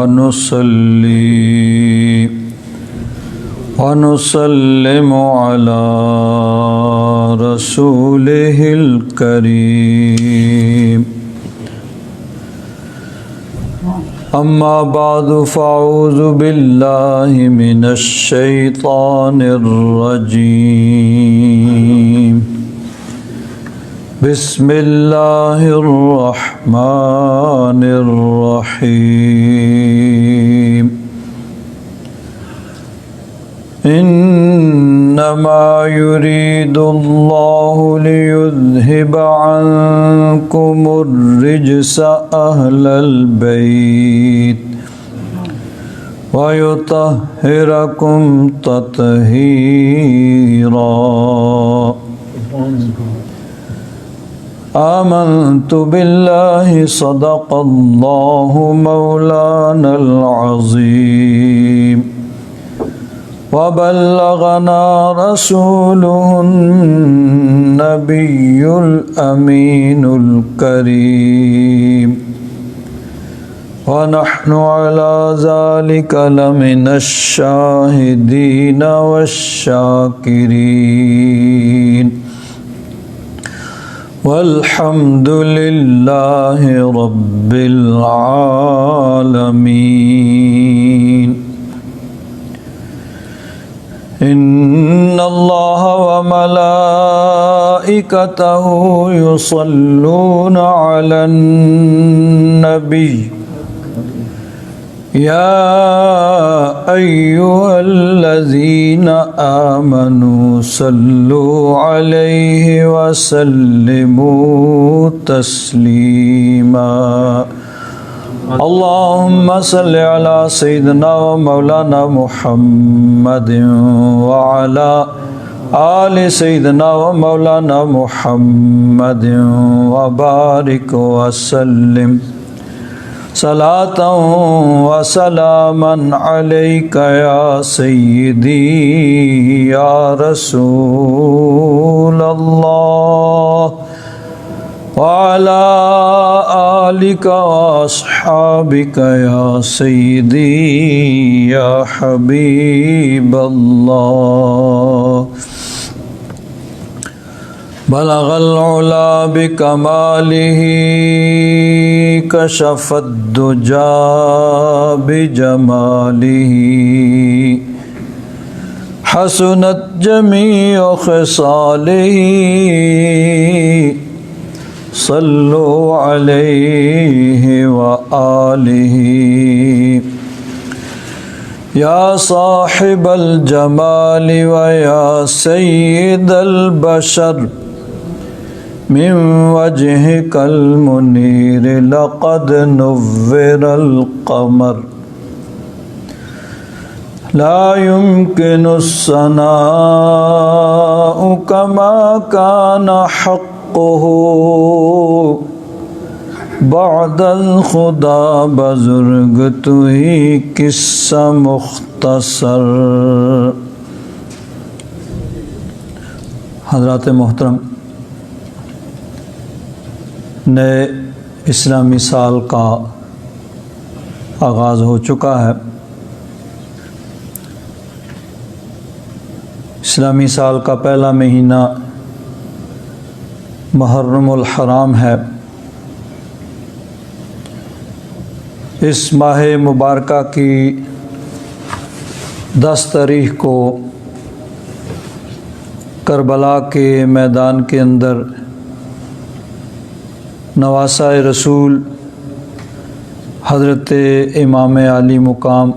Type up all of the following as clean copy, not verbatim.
ونصلي ونسلم على رسوله الكريم أما بعد فأعوذ بالله من الشيطان الرجيم بسم الله الرحمن الرحيم إنما يريد الله ليذهب عنكم الرجس أهل البيت ويطهركم تطهيرا آمنت بالله صدق الله مولانا العظيم وبلغنا رسوله النبي الأمين الكريم ونحن على ذلك لمن الشاهدين والشاكرين والحمد لله رب العالمين إن الله وملائكته يصلون على النبي يا أيها الذين آمنوا صلوا عليه وسلموا تسليما اللهم صل على سيدنا ومولانا محمد وعلى آل سيدنا ومولانا محمد وبارك وسلم صلاة وسلاما عليك يا سيدي يا رسول الله وعلى آلك وأصحابك يا سيدي يا حبيب الله بلغ العلا بكماله كشف الدجى بجماله حسنت جميع خصاله صلوا عليه وآله يا صاحب الجمال ويا سيد البشر من وجهك المنير لقد نور القمر لا يمكن الثناء كما كان حقه بعد الخدا بزرگ تو ہی قصہ مختصر۔ حضرات محترم، نئے اسلامی سال کا آغاز ہو چکا ہے۔ اسلامی سال کا پہلا مہینہ محرم الحرام ہے۔ اس ماہ مبارکہ کی 10 تاریخ کو کربلا کے میدان کے اندر نواسہ رسول حضرت امام علی مقام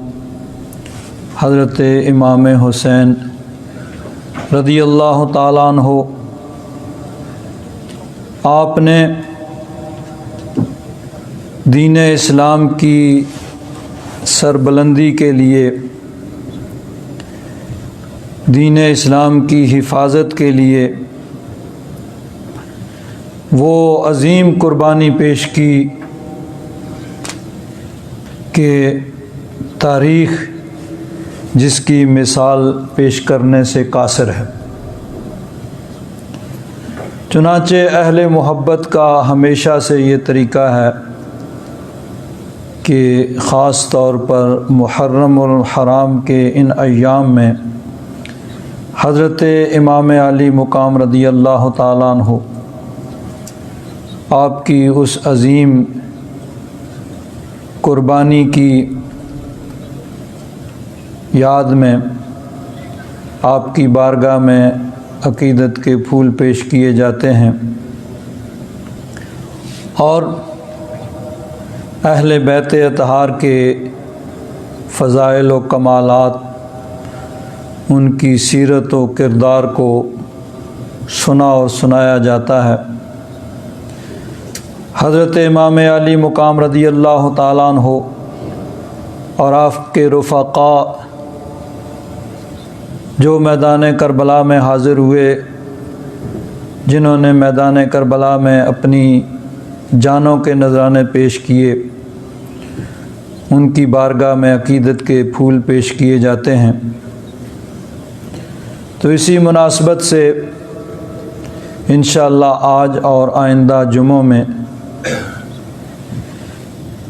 حضرت امام حسین رضی اللہ تعالیٰ عنہ آپ نے دین اسلام کی سربلندی کے لیے، دین اسلام کی حفاظت کے لیے وہ عظیم قربانی پیش کی کہ تاریخ جس کی مثال پیش کرنے سے قاصر ہے۔ چنانچہ اہل محبت کا ہمیشہ سے یہ طریقہ ہے کہ خاص طور پر محرم اور حرام کے ان ایام میں حضرت امام علی مقام رضی اللہ تعالیٰ عنہ آپ کی اس عظیم قربانی کی یاد میں آپ کی بارگاہ میں عقیدت کے پھول پیش کیے جاتے ہیں، اور اہل بیت اطہار کے فضائل و کمالات، ان کی سیرت و کردار کو سنا اور سنایا جاتا ہے۔ حضرت امام علی مقام رضی اللہ تعالیٰ عنہ اور آپ کے رفقاء جو میدان کربلا میں حاضر ہوئے، جنہوں نے میدان کربلا میں اپنی جانوں کے نذرانے پیش کیے، ان کی بارگاہ میں عقیدت کے پھول پیش کیے جاتے ہیں۔ تو اسی مناسبت سے انشاءاللہ آج اور آئندہ جمعوں میں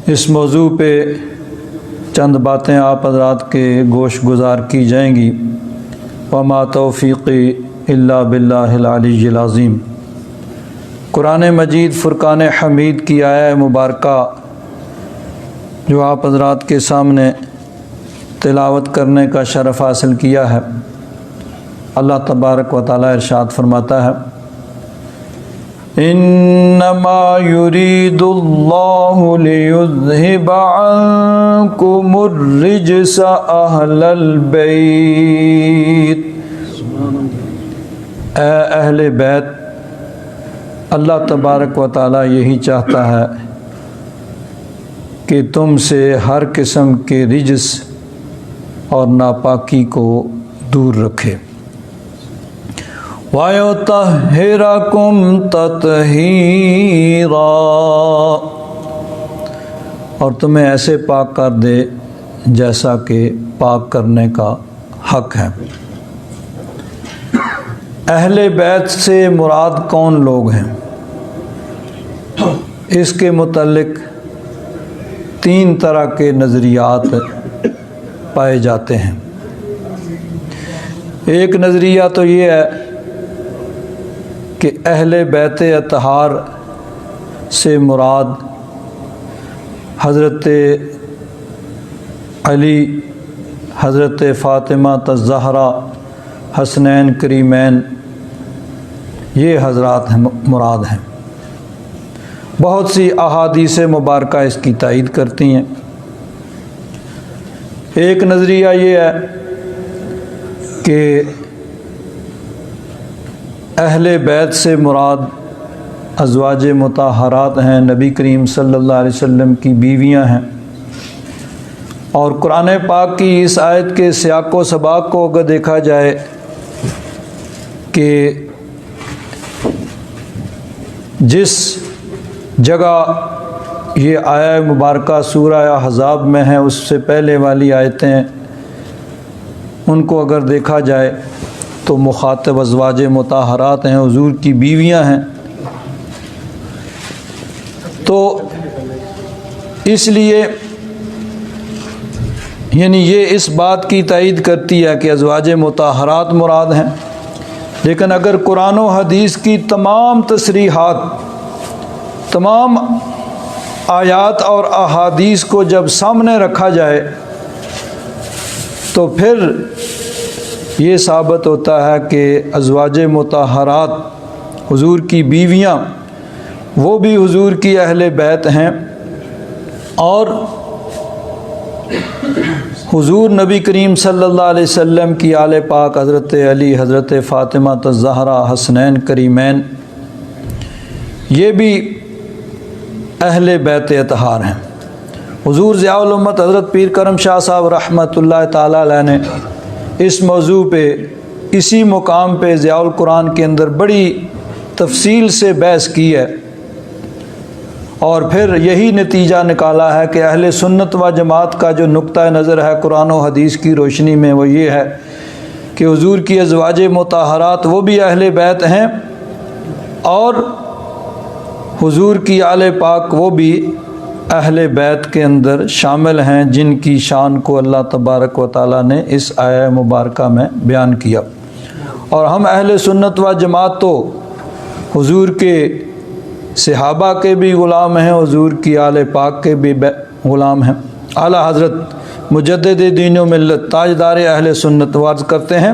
اس موضوع پہ چند باتیں آپ حضرات کے گوش گزار کی جائیں گی۔ وما توفیقی الا باللہ العلی العظیم۔ قرآن مجید فرقان حمید کی آیہ مبارکہ جو آپ حضرات کے سامنے تلاوت کرنے کا شرف حاصل کیا ہے، اللہ تبارک و تعالی ارشاد فرماتا ہے، انما یرید اللہ لیذہب عنکم الرجس اہل البیت۔ اے اہل بیت، اللہ تبارک و تعالی یہی چاہتا ہے کہ تم سے ہر قسم کے رجس اور ناپاکی کو دور رکھے۔ وَيُطَهِّرَكُمْ تَطْهِيرًا، اور تمہیں ایسے پاک کر دے جیسا کہ پاک کرنے کا حق ہے۔ اہل بیت سے مراد کون لوگ ہیں؟ اس کے متعلق تین طرح کے نظریات پائے جاتے ہیں۔ ایک نظریہ تو یہ ہے کہ اہل بیت اطہار سے مراد حضرت علی، حضرت فاطمہ الزہرا، حسنین کریمین، یہ حضرات مراد ہیں۔ بہت سی احادیث مبارکہ اس کی تائید کرتی ہیں۔ ایک نظریہ یہ ہے کہ اہل بیت سے مراد ازواج مطہرات ہیں، نبی کریم صلی اللہ علیہ وسلم کی بیویاں ہیں، اور قرآن پاک کی اس آیت کے سیاق و سباق کو اگر دیکھا جائے کہ جس جگہ یہ آیہ مبارکہ سورہ احزاب میں ہے، اس سے پہلے والی آیتیں ان کو اگر دیکھا جائے تو مخاطب ازواج مطہرات ہیں، حضور کی بیویاں ہیں۔ تو اس لیے یعنی یہ اس بات کی تائید کرتی ہے کہ ازواج مطہرات مراد ہیں، لیکن اگر قرآن و حدیث کی تمام تصریحات، تمام آیات اور احادیث کو جب سامنے رکھا جائے تو پھر یہ ثابت ہوتا ہے کہ ازواج مطہرات، حضور کی بیویاں، وہ بھی حضور کی اہل بیت ہیں، اور حضور نبی کریم صلی اللہ علیہ وسلم کی آل پاک حضرت علی، حضرت فاطمہ الزہرا، حسنین کریمین، یہ بھی اہل بیت اطہار ہیں۔ حضور ضیاء الامت حضرت پیر کرم شاہ صاحب رحمۃ اللہ تعالی علیہ نے اس موضوع پہ، اسی مقام پہ ضیاء القرآن کے اندر بڑی تفصیل سے بحث کی ہے، اور پھر یہی نتیجہ نکالا ہے کہ اہل سنت و جماعت کا جو نقطہ نظر ہے قرآن و حدیث کی روشنی میں، وہ یہ ہے کہ حضور کی ازواج مطہرات وہ بھی اہل بیت ہیں، اور حضور کی آل پاک وہ بھی اہل بیت کے اندر شامل ہیں جن کی شان کو اللہ تبارک و تعالیٰ نے اس آیہ مبارکہ میں بیان کیا۔ اور ہم اہل سنت و جماعت تو حضور کے صحابہ کے بھی غلام ہیں، حضور کی آل پاک کے بھی غلام ہیں۔ اعلیٰ حضرت مجدد دین و ملت تاجدار اہل سنت عرض کرتے ہیں،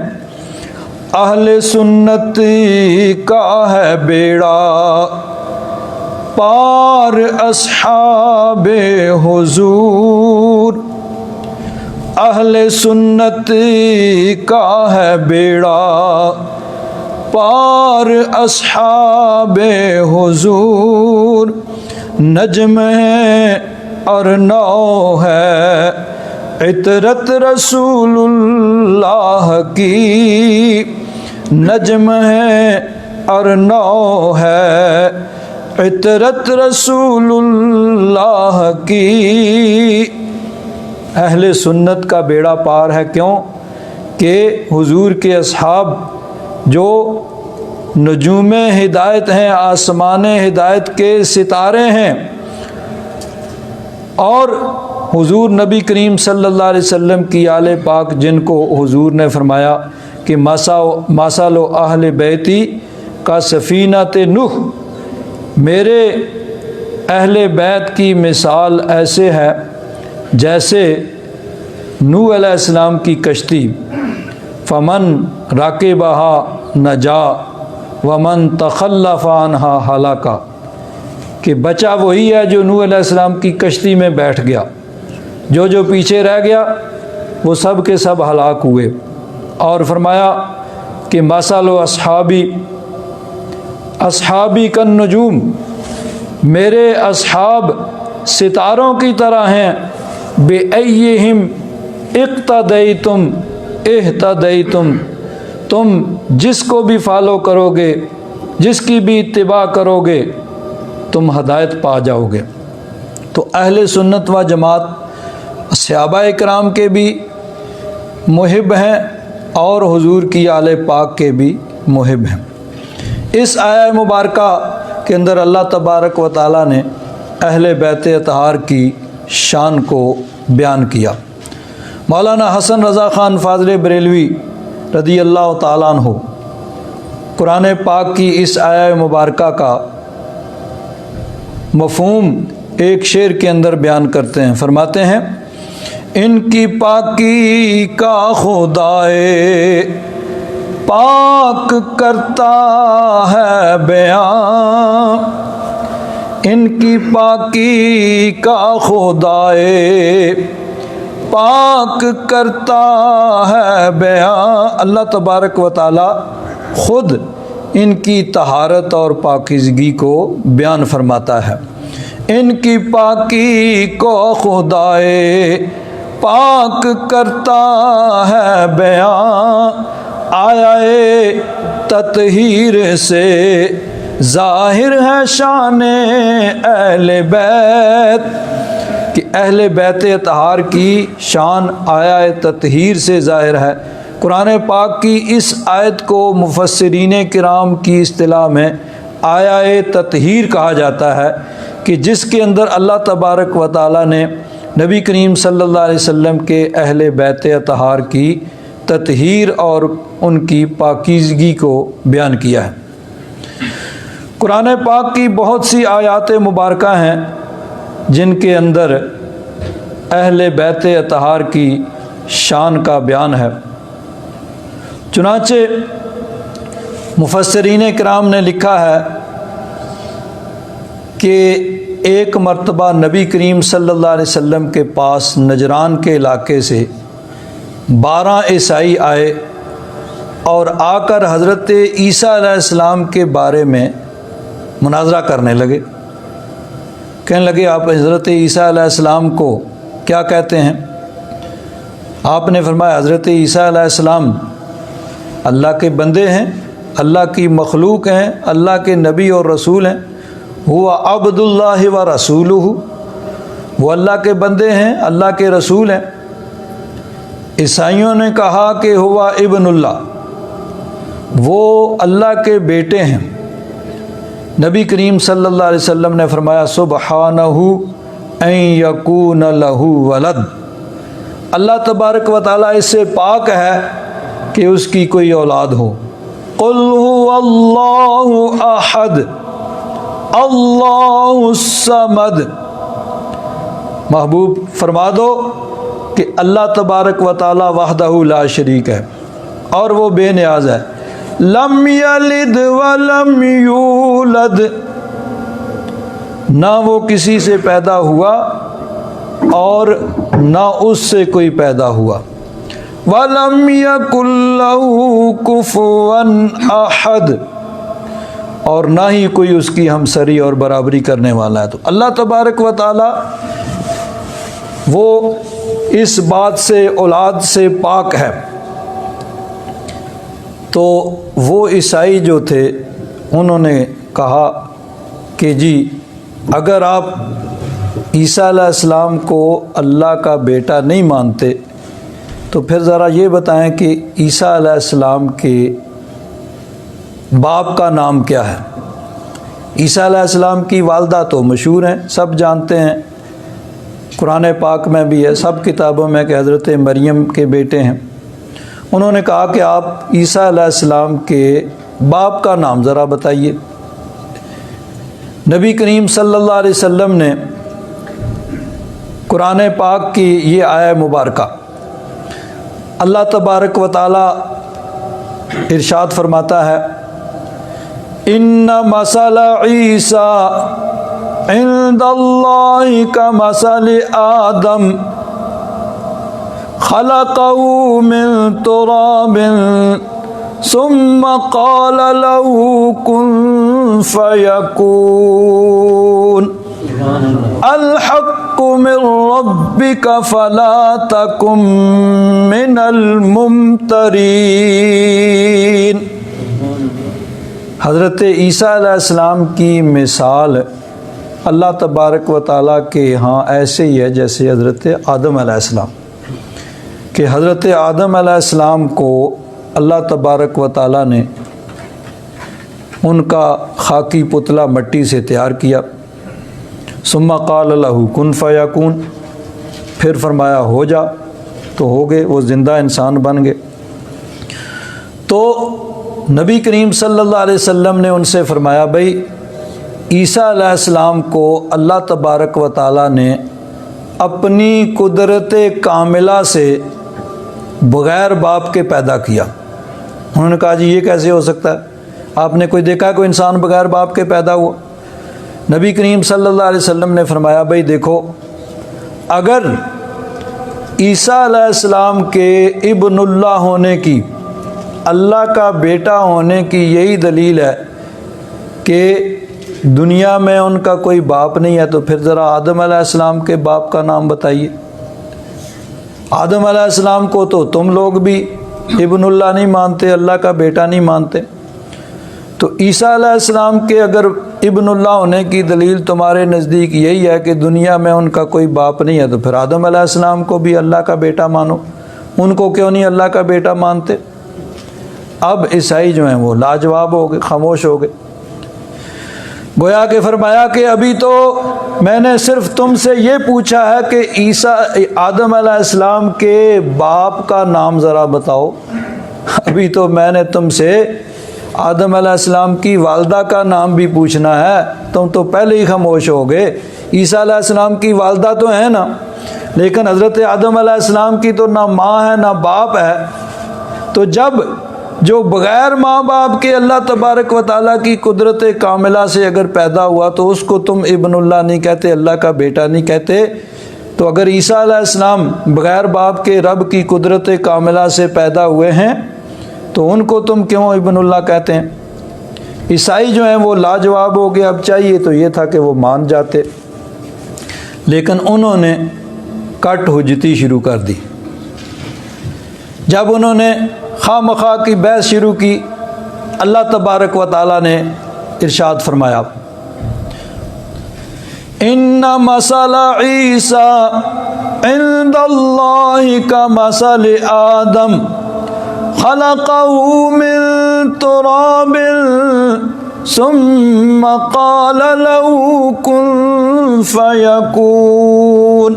اہل سنت کا ہے بیڑا پار اصحاب حضور، اہل سنت کا ہے بیڑا پار اصحاب حضور، نجم ہے اور نو ہے عطرت رسول اللہ کی، نجم ہے اور نو ہے عطرت رسول اللہ کی۔ اہل سنت کا بیڑا پار ہے، کیوں کہ حضور کے اصحاب جو نجوم ہدایت ہیں، آسمان ہدایت کے ستارے ہیں، اور حضور نبی کریم صلی اللہ علیہ وسلم کی آل پاک جن کو حضور نے فرمایا کہ مثل اہل بیتی کا سفینۃ نوح، میرے اہل بیت کی مثال ایسے ہے جیسے نوح علیہ السلام کی کشتی، فمن راکبہا نجا ومن تخلف عنہا ہلاکا، کہ بچا وہی ہے جو نوح علیہ السلام کی کشتی میں بیٹھ گیا، جو پیچھے رہ گیا وہ سب کے سب ہلاک ہوئے۔ اور فرمایا کہ مثل اصحابی کالنجوم، میرے اصحاب ستاروں کی طرح ہیں، بِأَيِّهِمْ اقتدیتم اہتدیتم، تم جس کو بھی فالو کرو گے، جس کی بھی اتباع کرو گے، تم ہدایت پا جاؤ گے۔ تو اہل سنت و جماعت صحابہ کرام کے بھی محب ہیں اور حضور کی آل پاک کے بھی محب ہیں۔ اس آیہ مبارکہ کے اندر اللہ تبارک و تعالیٰ نے اہل بیت اطہار کی شان کو بیان کیا۔ مولانا حسن رضا خان فاضل بریلوی رضی اللہ تعالیٰ عنہ قرآن پاک کی اس آیہ مبارکہ کا مفہوم ایک شعر کے اندر بیان کرتے ہیں، فرماتے ہیں، ان کی پاکی کا خدائے پاک کرتا ہے بیان، ان کی پاکی کا خدائے پاک کرتا ہے بیان۔ اللہ تبارک و تعالی خود ان کی طہارت اور پاکیزگی کو بیان فرماتا ہے۔ ان کی پاکی کو خدائے پاک کرتا ہے بیان، آیا تطہیر سے ظاہر ہے شان اہل بیت، کہ اہل بیت اطہار کی شان آیا تطہیر سے ظاہر ہے۔ قرآن پاک کی اس آیت کو مفسرین کرام کی اصطلاح میں آیا تطہیر کہا جاتا ہے، کہ جس کے اندر اللہ تبارک و تعالیٰ نے نبی کریم صلی اللہ علیہ وسلم کے اہل بیت اطہار کی تطہیر اور ان کی پاکیزگی کو بیان کیا ہے۔ قرآن پاک کی بہت سی آیات مبارکہ ہیں جن کے اندر اہل بیت اطہار کی شان کا بیان ہے۔ چنانچہ مفسرین کرام نے لکھا ہے کہ ایک مرتبہ نبی کریم صلی اللہ علیہ وسلم کے پاس نجران کے علاقے سے 12 عیسائی آئے اور آ کر حضرت عیسیٰ علیہ السلام کے بارے میں مناظرہ کرنے لگے۔ کہنے لگے، آپ حضرت عیسیٰ علیہ السلام کو کیا کہتے ہیں؟ آپ نے فرمایا، حضرت عیسیٰ علیہ السلام اللہ کے بندے ہیں، اللہ کی مخلوق ہیں، اللہ کے نبی اور رسول ہیں۔ ہوا عبد اللہ و رسولہ، وہ اللہ کے بندے ہیں، اللہ کے رسول ہیں۔ عیسائیوں نے کہا کہ ہوا ابن اللہ، وہ اللہ کے بیٹے ہیں۔ نبی کریم صلی اللہ علیہ وسلم نے فرمایا، سبحانہ ان یکون لہ ولد، اللہ تبارک و تعالیٰ اس سے پاک ہے کہ اس کی کوئی اولاد ہو۔ قل هو اللہ احد اللہ الصمد، محبوب فرما دو کہ اللہ تبارک و تعالیٰ وحدہ لا شریک ہے اور وہ بے نیاز ہے۔ لم یلد ولم یولد، نہ وہ کسی سے پیدا ہوا اور نہ اس سے کوئی پیدا ہوا۔ وَلَمْ يَكُنْ لَهُ كُفُوًا أَحَدٌ، اور نہ ہی کوئی اس کی ہمسری اور برابری کرنے والا ہے۔ تو اللہ تبارک و تعالی وہ اس بات سے اولاد سے پاک ہے۔ تو وہ عیسائی جو تھے انہوں نے کہا کہ جی اگر آپ عیسیٰ علیہ السلام کو اللہ کا بیٹا نہیں مانتے تو پھر ذرا یہ بتائیں کہ عیسیٰ علیہ السلام کے باپ کا نام کیا ہے؟ عیسیٰ علیہ السلام کی والدہ تو مشہور ہیں، سب جانتے ہیں، قرآن پاک میں بھی ہے، سب کتابوں میں کہ حضرت مریم کے بیٹے ہیں۔ انہوں نے کہا کہ آپ عیسیٰ علیہ السلام کے باپ کا نام ذرا بتائیے۔ نبی کریم صلی اللہ علیہ وسلم نے قرآن پاک کی یہ آیہ مبارکہ، اللہ تبارک و تعالی ارشاد فرماتا ہے ان مثل عیسیٰ عند اللہ کمثل آدم خلقه من تراب ثم قال له كن فيكون الحق من ربك فلا تكن من الممترین۔ حضرت عیسیٰ علیہ السلام کی مثال اللہ تبارک و تعالیٰ کے ہاں ایسے ہی ہے جیسے حضرت آدم علیہ السلام، کہ حضرت آدم علیہ السلام کو اللہ تبارک و تعالیٰ نے ان کا خاکی پتلا مٹی سے تیار کیا، ثم قال له کن فیکون، پھر فرمایا ہو جا تو ہو گئے، وہ زندہ انسان بن گئے۔ تو نبی کریم صلی اللہ علیہ وسلم نے ان سے فرمایا بھائی عیسیٰ علیہ السلام کو اللہ تبارک و تعالیٰ نے اپنی قدرت کاملہ سے بغیر باپ کے پیدا کیا۔ انہوں نے کہا جی یہ کیسے ہو سکتا ہے؟ آپ نے کوئی دیکھا کوئی انسان بغیر باپ کے پیدا ہوا؟ نبی کریم صلی اللہ علیہ وسلم نے فرمایا بھائی دیکھو، اگر عیسیٰ علیہ السلام کے ابن اللہ ہونے کی، اللہ کا بیٹا ہونے کی یہی دلیل ہے کہ دنیا میں ان کا کوئی باپ نہیں ہے، تو پھر ذرا آدم علیہ السلام کے باپ کا نام بتائیے۔ آدم علیہ السلام کو تو تم لوگ بھی ابن اللہ نہیں مانتے، اللہ کا بیٹا نہیں مانتے، تو عیسیٰ علیہ السلام کے اگر ابن اللہ ہونے کی دلیل تمہارے نزدیک یہی ہے کہ دنیا میں ان کا کوئی باپ نہیں ہے، تو پھر آدم علیہ السلام کو بھی اللہ کا بیٹا مانو، ان کو کیوں نہیں اللہ کا بیٹا مانتے؟ اب عیسائی جو ہیں وہ لاجواب ہو گئے، خاموش ہو گئے۔ گویا کہ فرمایا کہ ابھی تو میں نے صرف تم سے یہ پوچھا ہے کہ عیسیٰ آدم علیہ السلام کے باپ کا نام ذرا بتاؤ، ابھی تو میں نے تم سے آدم علیہ السلام کی والدہ کا نام بھی پوچھنا ہے، تم تو پہلے ہی خاموش ہو گئے۔ عیسیٰ علیہ السلام کی والدہ تو ہے نا، لیکن حضرت آدم علیہ السلام کی تو نہ ماں ہے نہ باپ ہے، تو جب جو بغیر ماں باپ کے اللہ تبارک و تعالیٰ کی قدرت کاملہ سے اگر پیدا ہوا تو اس کو تم ابن اللہ نہیں کہتے، اللہ کا بیٹا نہیں کہتے، تو اگر عیسیٰ علیہ السلام بغیر باپ کے رب کی قدرت کاملہ سے پیدا ہوئے ہیں تو ان کو تم کیوں ابن اللہ کہتے ہیں؟ عیسائی جو ہیں وہ لاجواب ہو گئے۔ اب چاہیے تو یہ تھا کہ وہ مان جاتے، لیکن انہوں نے کٹ حجتی شروع کر دی۔ جب انہوں نے خواہ مخواہ کی بحث شروع کی، اللہ تبارک و تعالیٰ نے ارشاد فرمایا ان مثل عیسیٰ عند اللہ کمثل آدم خلقه من تراب ثم قال له كن فيكون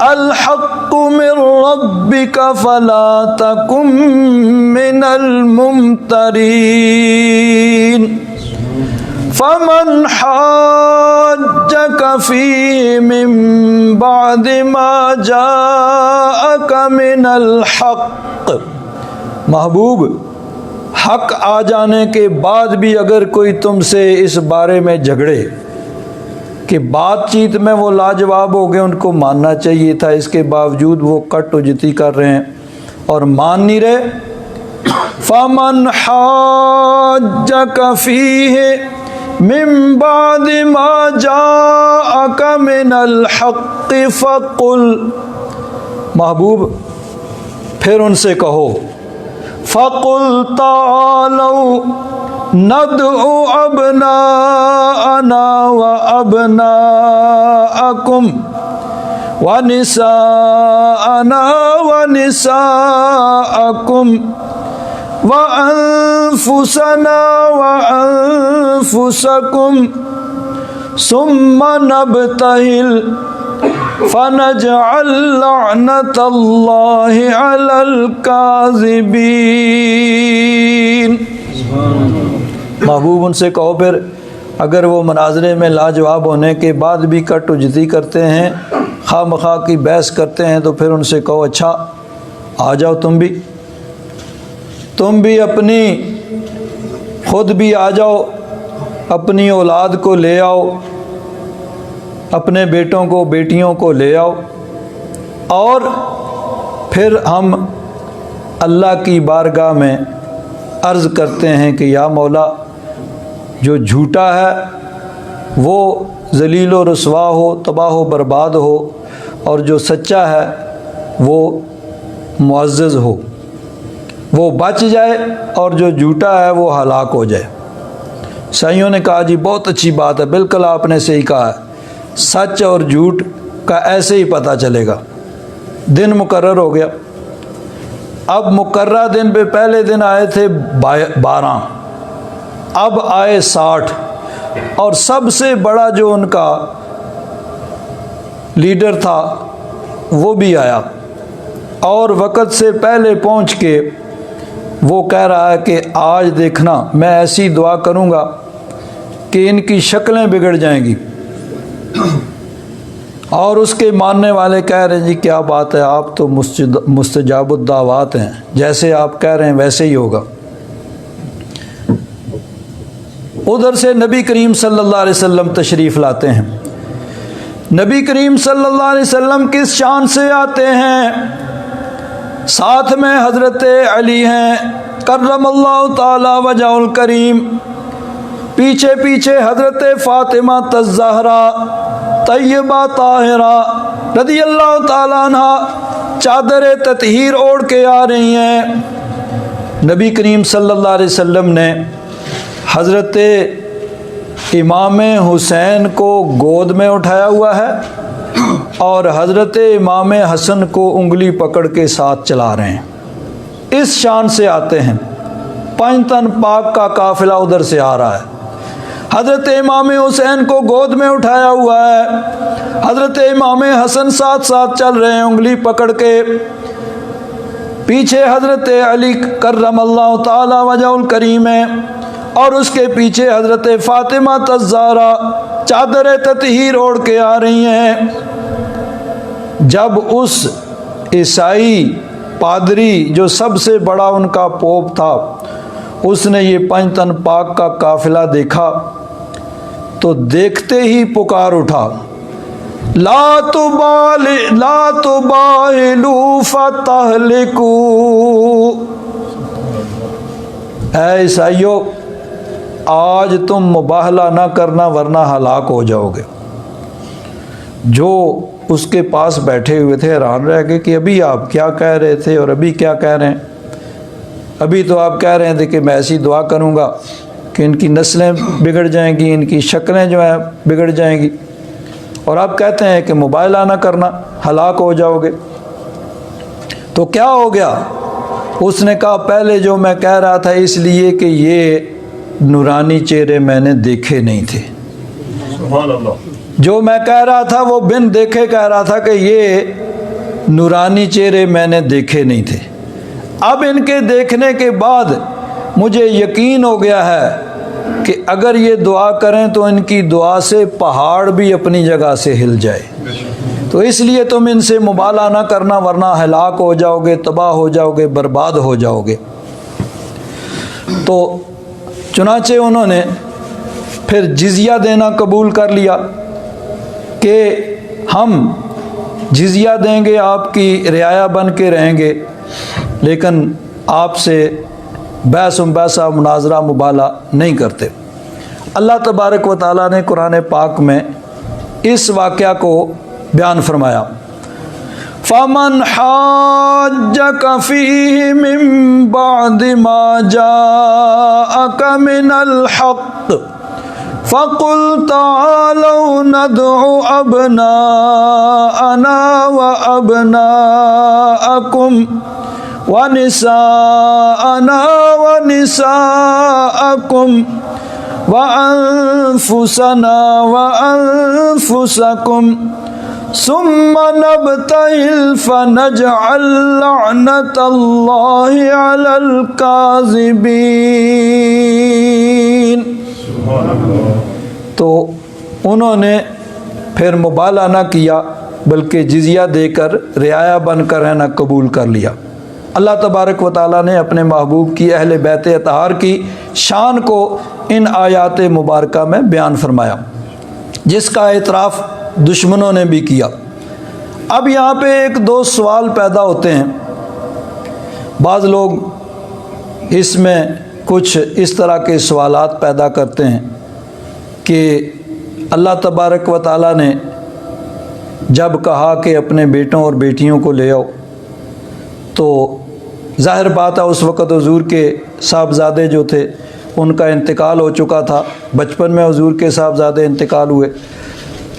الحق من ربك فلا تكن من الممترين فمن حاجك فيه من بعد ما جاءك من الحق، محبوب حق آ جانے کے بعد بھی اگر کوئی تم سے اس بارے میں جھگڑے کہ بات چیت میں وہ لاجواب ہو گئے، ان کو ماننا چاہیے تھا، اس کے باوجود وہ کٹ و جتی کر رہے ہیں اور مان نہیں رہے، فَمَنْ حَاجَّكَ فِيهِ مِنْ بَعْدِ مَا جَاءَكَ مِنَ الْحَقِّ فَقُلْ، محبوب پھر ان سے کہو فَقُلْ تَعَالَوْا نَدْعُ أَبْنَاءَنَا وَأَبْنَاءَكُمْ وَنِسَاءَنَا وَنِسَاءَكُمْ وَأَنفُسَنَا وَأَنفُسَكُمْ ثُمَّ نَبْتَهِلْ فَنَجْعَلْ لَعْنَةَ اللَّهِ عَلَى الْكَاذِبِينَ۔ محبوب ان سے کہو پھر اگر وہ مناظرے میں لاجواب ہونے کے بعد بھی کٹ و جتی کرتے ہیں، خواہ مخواہ کی بحث کرتے ہیں، تو پھر ان سے کہو اچھا آ جاؤ تم بھی اپنی خود بھی آ جاؤ، اپنی اولاد کو لے آؤ، اپنے بیٹوں کو بیٹیوں کو لے آؤ، اور پھر ہم اللہ کی بارگاہ میں عرض کرتے ہیں کہ یا مولا جو جھوٹا ہے وہ ذلیل و رسوا ہو، تباہ و برباد ہو، اور جو سچا ہے وہ معزز ہو، وہ بچ جائے، اور جو جھوٹا ہے وہ ہلاک ہو جائے۔ سائیوں نے کہا جی بہت اچھی بات ہے، بالکل آپ نے صحیح کہا ہے، سچ اور جھوٹ کا ایسے ہی پتہ چلے گا۔ دن مقرر ہو گیا، اب مقررہ دن پہ پہلے دن آئے تھے 12، اب آئے 60، اور سب سے بڑا جو ان کا لیڈر تھا وہ بھی آیا، اور وقت سے پہلے پہنچ کے وہ کہہ رہا ہے کہ آج دیکھنا میں ایسی دعا کروں گا کہ ان کی شکلیں بگڑ جائیں گی، اور اس کے ماننے والے کہہ رہے ہیں جی کیا بات ہے، آپ تو مستجاب الدعوات ہیں، جیسے آپ کہہ رہے ہیں ویسے ہی ہوگا۔ ادھر سے نبی کریم صلی اللہ علیہ وسلم تشریف لاتے ہیں۔ نبی کریم صلی اللہ علیہ وسلم کس شان سے آتے ہیں؟ ساتھ میں حضرت علی ہیں کرم اللہ تعالی وجہ الکریم، پیچھے پیچھے حضرت فاطمہ الزہرا طیبہ طاہرہ رضی اللہ تعالیٰ عنہ چادر تطہیر اوڑھ کے آ رہی ہیں۔ نبی کریم صلی اللہ علیہ وسلم نے حضرت امام حسین کو گود میں اٹھایا ہوا ہے، اور حضرت امام حسن کو انگلی پکڑ کے ساتھ چلا رہے ہیں، اس شان سے آتے ہیں۔ 5 تن پاک کا قافلہ ادھر سے آ رہا ہے، حضرت امام حسین کو گود میں اٹھایا ہوا ہے، حضرت امام حسن ساتھ ساتھ چل رہے ہیں انگلی پکڑ کے، پیچھے حضرت علی کرم اللہ تعالی وجہ الکریم ہے، اور اس کے پیچھے حضرت فاطمہ الزہرا چادر تطہیر اوڑھ کے آ رہی ہیں۔ جب اس عیسائی پادری جو سب سے بڑا ان کا پوپ تھا، اس نے یہ 5 تن پاک کا قافلہ دیکھا تو دیکھتے ہی پکار اٹھا، لا تبالوا فتہلکوا، اے عیسائیو آج تم مباہلہ نہ کرنا ورنہ ہلاک ہو جاؤ گے۔ جو اس کے پاس بیٹھے ہوئے تھے حیران رہ گئے کہ ابھی آپ کیا کہہ رہے تھے اور ابھی کیا کہہ رہے ہیں؟ ابھی تو آپ کہہ رہے تھے کہ میں ایسی دعا کروں گا کہ ان کی نسلیں بگڑ جائیں گی، ان کی شکلیں جو ہیں بگڑ جائیں گی، اور آپ کہتے ہیں کہ مباہلہ نہ کرنا ہلاک ہو جاؤ گے۔ تو کیا ہو گیا؟ اس نے کہا پہلے جو میں کہہ رہا تھا اس لیے کہ یہ نورانی چہرے میں نے دیکھے نہیں تھے۔ سبحان اللہ۔ جو میں کہہ رہا تھا وہ بن دیکھے کہہ رہا تھا کہ یہ نورانی چہرے میں نے دیکھے نہیں تھے۔ اب ان کے دیکھنے کے بعد مجھے یقین ہو گیا ہے کہ اگر یہ دعا کریں تو ان کی دعا سے پہاڑ بھی اپنی جگہ سے ہل جائے، تو اس لیے تم ان سے مبالغہ نہ کرنا ورنہ ہلاک ہو جاؤ گے، تباہ ہو جاؤ گے، برباد ہو جاؤ گے۔ تو چنانچہ انہوں نے پھر جزیہ دینا قبول کر لیا کہ ہم جزیہ دیں گے، آپ کی رعایا بن کے رہیں گے، لیکن آپ سے بحث مباحثہ مناظرہ مبالغہ نہیں کرتے۔ اللہ تبارک و تعالیٰ نے قرآن پاک میں اس واقعہ کو بیان فرمایا، فَمَنْ حَاجَّكَ فِيهِ مِن بَعْدِ مَا جَاءَكَ مِنَ الْحَقِّ فَقُلْ تَعَالَوْا نَدْعُ أَبْنَاءَنَا وَأَبْنَاءَكُمْ وَنِسَاءَنَا وَنِسَاءَكُمْ وَأَنفُسَنَا وَأَنفُسَكُمْ ثُمَّ نَبْتَهِلْ فَنَجْعَلْ لَعْنَتَ اللَّهِ عَلَى الْكَاذِبِينَ۔ تو انہوں نے پھر مبالغہ نہ کیا بلکہ جزیہ دے کر رعایا بن کر رہنا قبول کر لیا۔ اللہ تبارک و تعالیٰ نے اپنے محبوب کی اہل بیت اطہار کی شان کو ان آیات مبارکہ میں بیان فرمایا، جس کا اعتراف دشمنوں نے بھی کیا۔ اب یہاں پہ ایک دو سوال پیدا ہوتے ہیں، بعض لوگ اس میں کچھ اس طرح کے سوالات پیدا کرتے ہیں کہ اللہ تبارک و تعالیٰ نے جب کہا کہ اپنے بیٹوں اور بیٹیوں کو لے آؤ، تو ظاہر بات ہے اس وقت حضور کے صاحبزادے جو تھے ان کا انتقال ہو چکا تھا، بچپن میں حضور کے صاحبزادے انتقال ہوئے،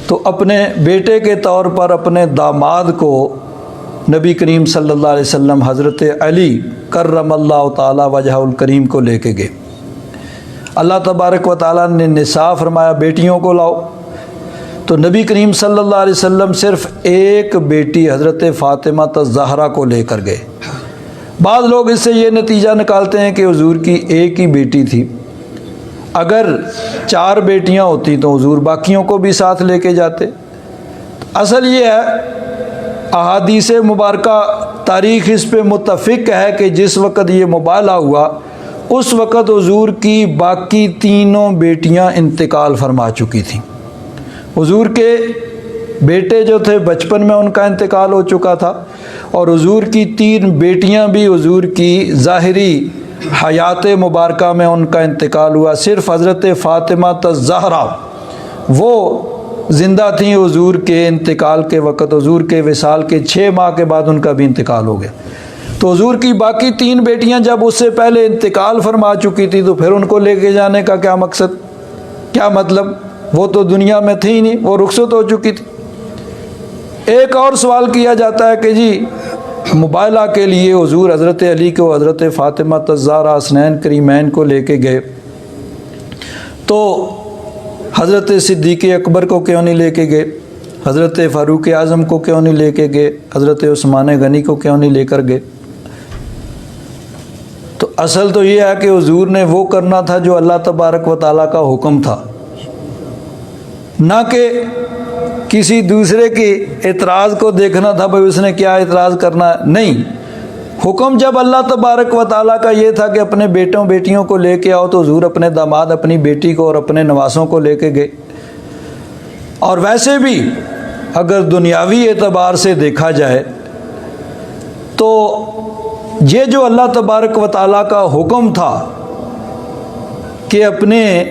تو اپنے بیٹے کے طور پر اپنے داماد کو نبی کریم صلی اللہ علیہ وسلم حضرت علی کرم اللہ تعالی وجہ الکریم کو لے کے گئے۔ اللہ تبارک و تعالیٰ نے نساء فرمایا بیٹیوں کو لاؤ، تو نبی کریم صلی اللہ علیہ وسلم صرف ایک بیٹی حضرت فاطمہ الزہرا کو لے کر گئے۔ بعض لوگ اس سے یہ نتیجہ نکالتے ہیں کہ حضور کی ایک ہی بیٹی تھی، اگر 4 بیٹیاں ہوتی تو حضور باقیوں کو بھی ساتھ لے کے جاتے۔ اصل یہ ہے احادیث مبارکہ تاریخ اس پہ متفق ہے کہ جس وقت یہ مبالغہ ہوا اس وقت حضور کی باقی 3 بیٹیاں انتقال فرما چکی تھیں۔ حضور کے بیٹے جو تھے بچپن میں ان کا انتقال ہو چکا تھا، اور حضور کی 3 بیٹیاں بھی حضور کی ظاہری حیات مبارکہ میں ان کا انتقال ہوا۔ صرف حضرت فاطمہ الزہرا وہ زندہ تھیں حضور کے انتقال کے وقت، حضور کے وصال کے 6 ماہ کے بعد ان کا بھی انتقال ہو گیا۔ تو حضور کی باقی 3 بیٹیاں جب اس سے پہلے انتقال فرما چکی تھی تو پھر ان کو لے کے جانے کا کیا مقصد، کیا مطلب؟ وہ تو دنیا میں تھی ہی نہیں، وہ رخصت ہو چکی تھی۔ ایک اور سوال کیا جاتا ہے کہ جی مبالغہ کے لیے حضور حضرت علی کو حضرت فاطمہ الزہرا حسنین کریمین کو لے کے گئے، تو حضرت صدیق اکبر کو کیوں نہیں لے کے گئے، حضرت فاروق اعظم کو کیوں نہیں لے کے گئے، حضرت عثمان غنی کو کیوں نہیں لے کر گئے؟ تو اصل تو یہ ہے کہ حضور نے وہ کرنا تھا جو اللہ تبارک و تعالیٰ کا حکم تھا، نہ کہ کسی دوسرے کی اعتراض کو دیکھنا تھا بھائی اس نے کیا اعتراض کرنا ہے۔ نہیں، حکم جب اللہ تبارک و تعالیٰ کا یہ تھا کہ اپنے بیٹوں بیٹیوں کو لے کے آؤ، تو حضور اپنے داماد اپنی بیٹی کو اور اپنے نواسوں کو لے کے گئے۔ اور ویسے بھی اگر دنیاوی اعتبار سے دیکھا جائے تو یہ جو اللہ تبارک و تعالیٰ کا حکم تھا کہ اپنے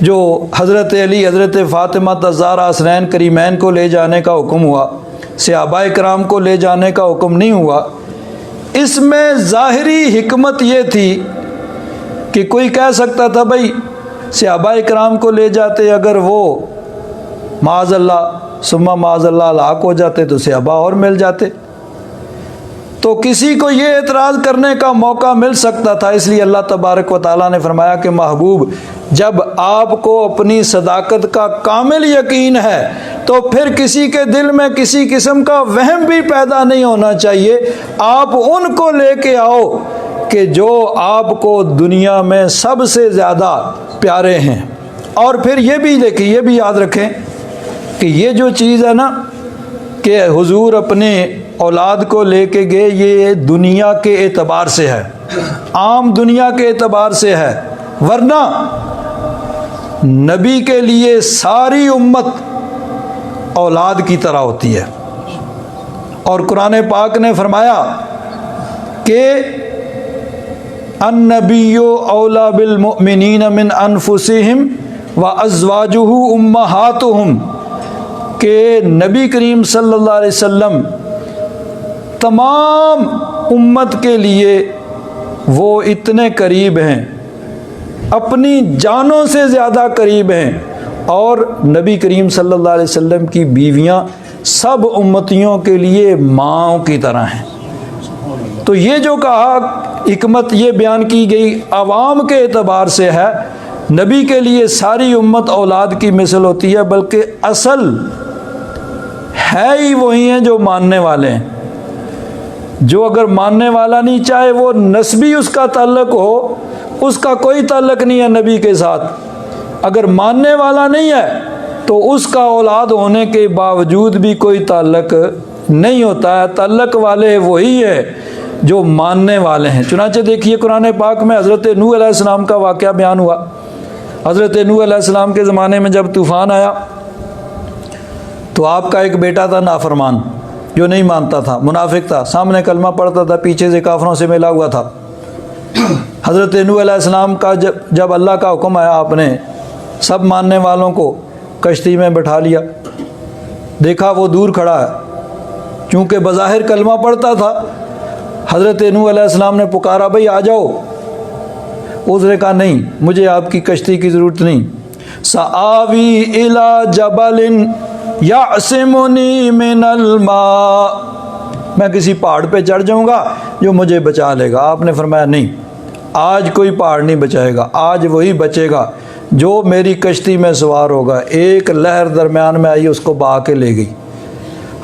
جو حضرت علی حضرت فاطمہ الزہرا حسنین کریمین کو لے جانے کا حکم ہوا، صحابہ کرام کو لے جانے کا حکم نہیں ہوا، اس میں ظاہری حکمت یہ تھی کہ کوئی کہہ سکتا تھا بھائی صحابہ کرام کو لے جاتے، اگر وہ معاذ اللہ ثم معاذ اللہ ہلاک ہو جاتے تو صحابہ اور مل جاتے۔ تو کسی کو یہ اعتراض کرنے کا موقع مل سکتا تھا، اس لیے اللہ تبارک و تعالیٰ نے فرمایا کہ محبوب جب آپ کو اپنی صداقت کا کامل یقین ہے تو پھر کسی کے دل میں کسی قسم کا وہم بھی پیدا نہیں ہونا چاہیے، آپ ان کو لے کے آؤ کہ جو آپ کو دنیا میں سب سے زیادہ پیارے ہیں۔ اور پھر یہ بھی دیکھیں، یہ بھی یاد رکھیں کہ یہ جو چیز ہے نا کہ حضور اپنے اولاد کو لے کے گئے، یہ دنیا کے اعتبار سے ہے، عام دنیا کے اعتبار سے ہے، ورنہ نبی کے لیے ساری امت اولاد کی طرح ہوتی ہے۔ اور قرآن پاک نے فرمایا کہ النبی اولی بالمؤمنین من انفسہم وازواجہ امہاتہم، کہ نبی کریم صلی اللہ علیہ وسلم تمام امت کے لیے وہ اتنے قریب ہیں، اپنی جانوں سے زیادہ قریب ہیں، اور نبی کریم صلی اللہ علیہ وسلم کی بیویاں سب امتیوں کے لیے ماں کی طرح ہیں۔ تو یہ جو کہا حکمت یہ بیان کی گئی عوام کے اعتبار سے ہے، نبی کے لیے ساری امت اولاد کی مثل ہوتی ہے، بلکہ اصل ہے ہی وہی ہیں جو ماننے والے ہیں۔ جو اگر ماننے والا نہیں چاہے وہ نسبی اس کا تعلق ہو، اس کا کوئی تعلق نہیں ہے نبی کے ساتھ، اگر ماننے والا نہیں ہے تو اس کا اولاد ہونے کے باوجود بھی کوئی تعلق نہیں ہوتا ہے، تعلق والے وہی ہے جو ماننے والے ہیں۔ چنانچہ دیکھیے قرآن پاک میں حضرت نوح علیہ السلام کا واقعہ بیان ہوا۔ حضرت نوح علیہ السلام کے زمانے میں جب طوفان آیا تو آپ کا ایک بیٹا تھا نافرمان، جو نہیں مانتا تھا، منافق تھا، سامنے کلمہ پڑھتا تھا، پیچھے سے کافروں سے ملا ہوا تھا۔ حضرت نوح علیہ السلام کا جب اللہ کا حکم آیا، آپ نے سب ماننے والوں کو کشتی میں بٹھا لیا، دیکھا وہ دور کھڑا ہے، چونکہ بظاہر کلمہ پڑھتا تھا۔ حضرت نوح علیہ السلام نے پکارا، بھئی آ جاؤ، اس نے کہا نہیں، مجھے آپ کی کشتی کی ضرورت نہیں، سآوی الی جبل یعصمنی من الماء، میں کسی پہاڑ پہ چڑھ جاؤں گا جو مجھے بچا لے گا۔ آپ نے فرمایا نہیں، آج کوئی پہاڑ نہیں بچائے گا، آج وہی بچے گا جو میری کشتی میں سوار ہوگا۔ ایک لہر درمیان میں آئی، اس کو بہا کے لے گئی۔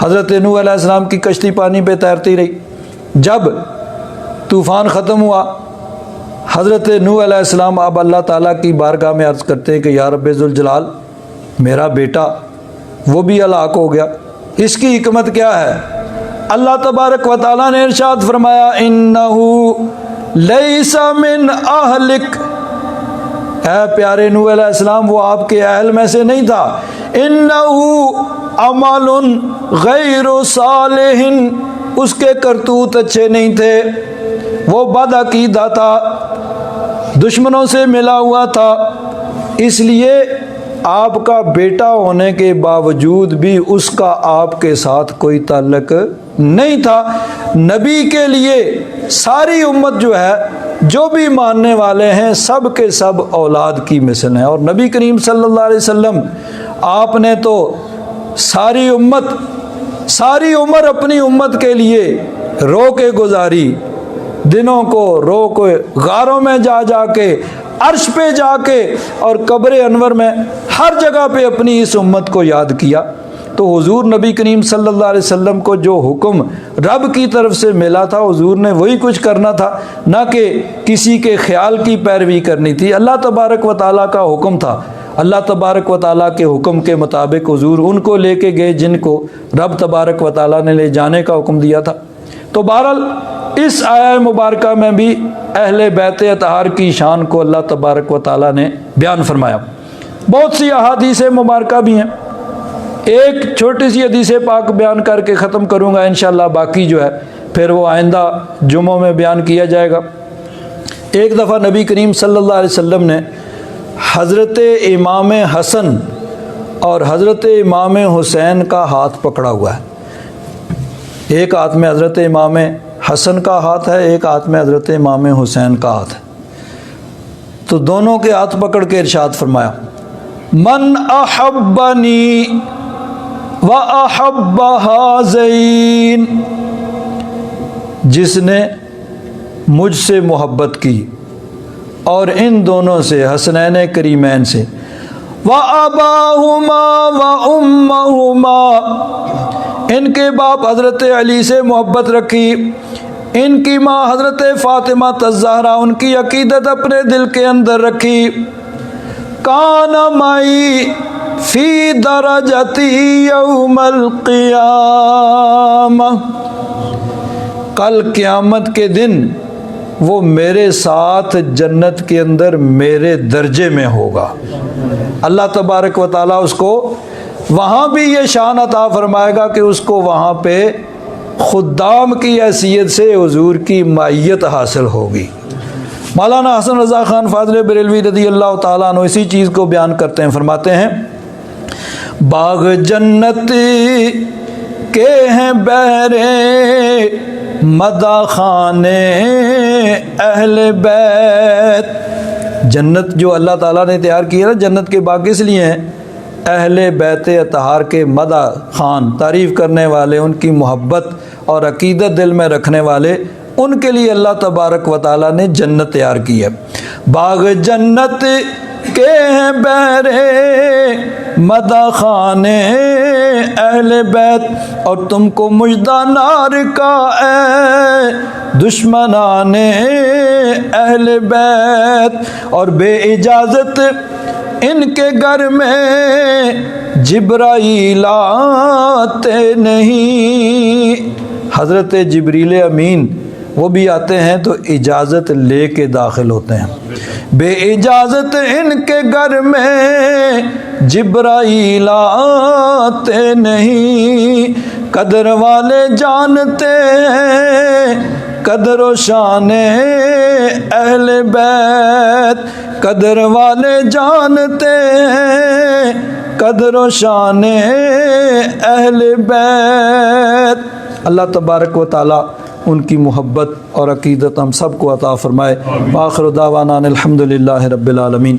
حضرت نوح علیہ السلام کی کشتی پانی پہ تیرتی رہی۔ جب طوفان ختم ہوا، حضرت نوح علیہ السلام اب اللہ تعالیٰ کی بارگاہ میں عرض کرتے ہیں کہ یا رب ذوالجلال، میرا بیٹا وہ بھی ہلاک ہو گیا، اس کی حکمت کیا ہے؟ اللہ تبارک و تعالیٰ نے ارشاد فرمایا انہ لیس من اہلک، اے پیارے نوح علیہ السلام وہ آپ کے اہل میں سے نہیں تھا، انہ عمل غیر صالح، اس کے کرتوت اچھے نہیں تھے، وہ بد عقیدہ تھا، دشمنوں سے ملا ہوا تھا، اس لیے آپ کا بیٹا ہونے کے باوجود بھی اس کا آپ کے ساتھ کوئی تعلق نہیں تھا۔ نبی کے لیے ساری امت جو ہے، جو بھی ماننے والے ہیں، سب کے سب اولاد کی مثل ہیں۔ اور نبی کریم صلی اللہ علیہ وسلم آپ نے تو ساری عمر اپنی امت کے لیے رو کے گزاری، دنوں کو رو کے غاروں میں جا جا کے، عرش پہ جا کے، اور قبر انور میں، ہر جگہ پہ اپنی اس امت کو یاد کیا۔ تو حضور نبی کریم صلی اللہ علیہ وسلم کو جو حکم رب کی طرف سے ملا تھا، حضور نے وہی کچھ کرنا تھا، نہ کہ کسی کے خیال کی پیروی کرنی تھی۔ اللہ تبارک و تعالیٰ کا حکم تھا، اللہ تبارک و تعالیٰ کے حکم کے مطابق حضور ان کو لے کے گئے جن کو رب تبارک و تعالیٰ نے لے جانے کا حکم دیا تھا۔ تو بہرحال اس آیہ مبارکہ میں بھی اہل بیت اطہار کی شان کو اللہ تبارک و تعالیٰ نے بیان فرمایا۔ بہت سی احادیث مبارکہ بھی ہیں، ایک چھوٹی سی حدیث پاک بیان کر کے ختم کروں گا انشاءاللہ، باقی جو ہے پھر وہ آئندہ جمعوں میں بیان کیا جائے گا۔ ایک دفعہ نبی کریم صلی اللہ علیہ وسلم نے حضرت امام حسن اور حضرت امام حسین کا ہاتھ پکڑا ہوا ہے، ایک ہاتھ میں حضرت امام حسن کا ہاتھ ہے، ایک ہاتھ میں حضرت امام حسین کا ہاتھ ہے۔ تو دونوں کے ہاتھ پکڑ کے ارشاد فرمایا من احبنی و احب ہذین، جس نے مجھ سے محبت کی اور ان دونوں سے حسنین کریمین سے وَأَبَاهُمَا وَأُمَّهُمَا ان کے باپ حضرت علی سے محبت رکھی، ان کی ماں حضرت فاطمہ الزہرا ان کی عقیدت اپنے دل کے اندر رکھی۔ کان معی فی درجتی یوم القیامہ، کل قیامت کے دن وہ میرے ساتھ جنت کے اندر میرے درجے میں ہوگا۔ اللہ تبارک و تعالیٰ اس کو وہاں بھی یہ شان عطا فرمائے گا کہ اس کو وہاں پہ خدام کی حیثیت سے حضور کی معیت حاصل ہوگی۔ مولانا حسن رضا خان فاضل بریلوی رضی اللہ تعالیٰ عنہ اسی چیز کو بیان کرتے ہیں، فرماتے ہیں باغ جنت کے ہیں بہرے مدح خانے اہل بیت، جنت جو اللہ تعالیٰ نے تیار کی ہے نا، جنت کے باغ اس لیے ہیں اہل بیت اطہار کے مدح خان، تعریف کرنے والے، ان کی محبت اور عقیدت دل میں رکھنے والے، ان کے لیے اللہ تبارک و تعالیٰ نے جنت تیار کی ہے۔ باغ جنت کے ہیں بہرے مدح خانے اہل بیت، اور تم کو مژدہ نار کا اے دشمنان اہل بیت، اور بے اجازت ان کے گھر میں جبرائیل آتے نہیں، حضرت جبریل امین وہ بھی آتے ہیں تو اجازت لے کے داخل ہوتے ہیں۔ بے اجازت ان کے گھر میں جبرائیل آتے نہیں، قدر والے جانتے ہیں قدر و شان اہل بیت، قدر والے جانتے ہیں قدر و شان اہل بیت۔ اللہ تبارک و تعالیٰ ان کی محبت اور عقیدت ہم سب کو عطا فرمائے۔ آخر دعوانا الحمدللہ رب العالمین۔